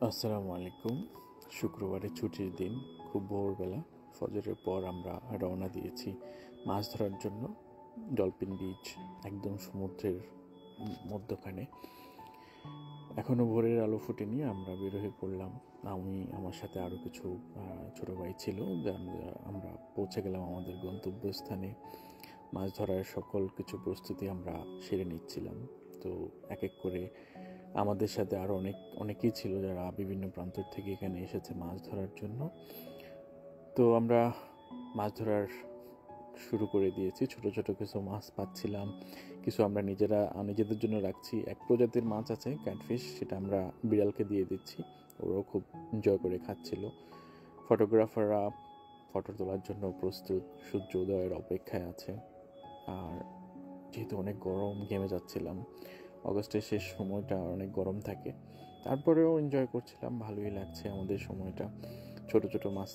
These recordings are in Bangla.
আসসালামু আলাইকুম। শুক্রবারে ছুটির দিন, খুব ভোরবেলা ফজরের পর আমরা রওনা দিয়েছি মাছ ধরার জন্য। ডলফিন বিচ, একদম সমুদ্রের মধ্যখানে। এখনও ভোরের আলো ফুটেনি, আমরা বের হয়ে পড়লাম। আমি, আমার সাথে আরও কিছু ছোটো ভাই ছিল। আমরা পৌঁছে গেলাম আমাদের গন্তব্যস্থানে। মাছ ধরার সকল কিছু প্রস্তুতি আমরা সেরে নিচ্ছিলাম। তো এক এক করে আমাদের সাথে আরও অনেকেই ছিল যারা বিভিন্ন প্রান্ত থেকে এখানে এসেছে মাছ ধরার জন্য। তো আমরা মাছ ধরার শুরু করে দিয়েছি। ছোট ছোট কিছু মাছ পাচ্ছিলাম, কিছু আমরা নিজেদের জন্য রাখছি। এক প্রজাতির মাছ আছে ক্যাটফিশ, সেটা আমরা বিড়ালকে দিয়ে দিচ্ছি, ওরাও খুব এনজয় করে খাচ্ছিল। ফটোগ্রাফাররা ফটো তোলার জন্য প্রস্তুত, সূর্য উদয়ের অপেক্ষায় আছে। আর যেহেতু অনেক গরম, ঘেমে যাচ্ছিলাম। অগস্টের শেষ সময়টা অনেক গরম থাকে, তারপরেও এনজয় করছিলাম, ভালোই লাগছে আমাদের সময়টা। ছোট ছোট মাছ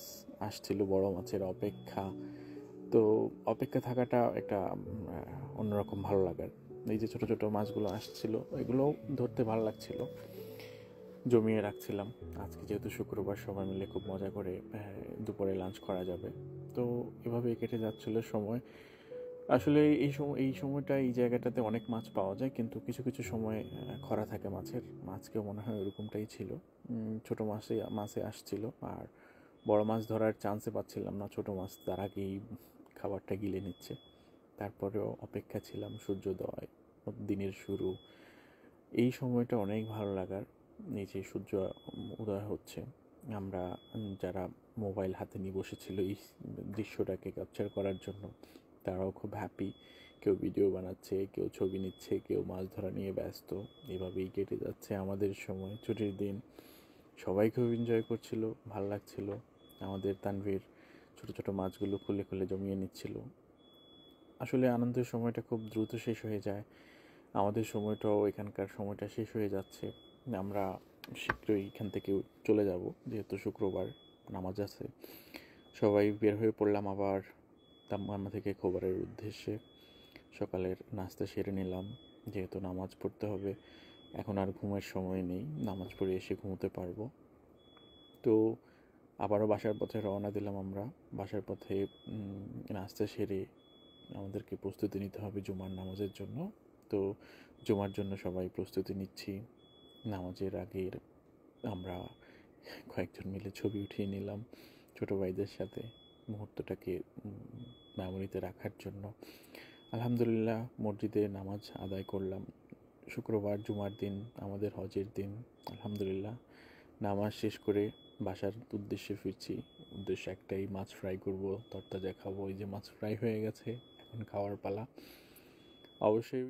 আসছিল, বড় মাছের অপেক্ষা। তো অপেক্ষা থাকাটা একটা অন্যরকম ভালো লাগার। এই যে ছোট ছোট মাছগুলো আসছিল, এগুলোও ধরতে ভালো লাগছিল, জমিয়ে রাখছিলাম। আজকে যেহেতু শুক্রবার, সবাই মিলে খুব মজা করে দুপুরে লাঞ্চ করা যাবে। তো এভাবেই কেটে যাচ্ছিল সময়। আসলে এই সময়টা, এই জায়গাটাতে অনেক মাছ পাওয়া যায়, কিন্তু কিছু কিছু সময় খরা থাকে মাছের। মাছকেও মনে হয় ওরকমটাই ছিল। ছোটো মাছে আসছিল, আর বড় মাছ ধরার চান্সে পাচ্ছিলাম না। ছোটো মাছ তার আগেই খাবারটা গিলে নিচ্ছে। তারপরেও অপেক্ষা ছিলাম, সূর্যোদয়, দিনের শুরু। এই সময়টা অনেক ভালো লাগার। এই যে সূর্য উদয় হচ্ছে, আমরা যারা মোবাইল হাতে নিয়ে বসেছিল এই দৃশ্যটাকে ক্যাপচার করার জন্য, তারাও খুব হ্যাপি। কেউ ভিডিও বানাচ্ছে, কেউ ছবি নিচ্ছে, কেউ মাছ ধরা নিয়ে ব্যস্ত। এভাবেই কেটে যাচ্ছে আমাদের সময়। ছুটির দিন, সবাই খুব এনজয় করছিল, ভালো লাগছিল। আমাদের তানভীর ছোট ছোট মাছগুলো খুলে খুলে জমিয়ে নিচ্ছিল। আসলে আনন্দের সময়টা খুব দ্রুত শেষ হয়ে যায়। আমাদের সময়টাও, এখানকার সময়টা শেষ হয়ে যাচ্ছে। আমরা শীঘ্রই এখান থেকে চলে যাব, যেহেতু শুক্রবার নামাজ আছে। সবাই বের হয়ে পড়লাম আবার দাম্মামা থেকে খোবারের উদ্দেশ্যে। সকালের নাস্তা সেরে নিলাম, যেহেতু নামাজ পড়তে হবে। এখন আর ঘুমের সময় নেই, নামাজ পড়ে এসে ঘুমোতে পারবো। তো আবারও বাসার পথে রওনা দিলাম আমরা। বাসার পথে নাস্তা সেরে আমাদেরকে প্রস্তুতি নিতে হবে জুমার নামাজের জন্য। তো জুমার জন্য সবাই প্রস্তুতি নিচ্ছি। নামাজের আগের আমরা কয়েকজন মিলে ছবি উঠিয়ে নিলাম ছোটো ভাইদের সাথে, মুহূর্তটাকে মেমোরিতে রাখার জন্য। আলহামদুলিল্লাহ, মসজিদে নামাজ আদায় করলাম। শুক্রবার, জুমার দিন, আমাদের হজের দিন। আলহামদুলিল্লাহ, নামাজ শেষ করে বাসার উদ্দেশ্যে ফিরছি। উদ্দেশ্য একটাই, মাছ ফ্রাই করব, তরতাজা খাবো। এই যে মাছ ফ্রাই হয়ে গেছে, এখন খাওয়ার পালা। অবশ্যই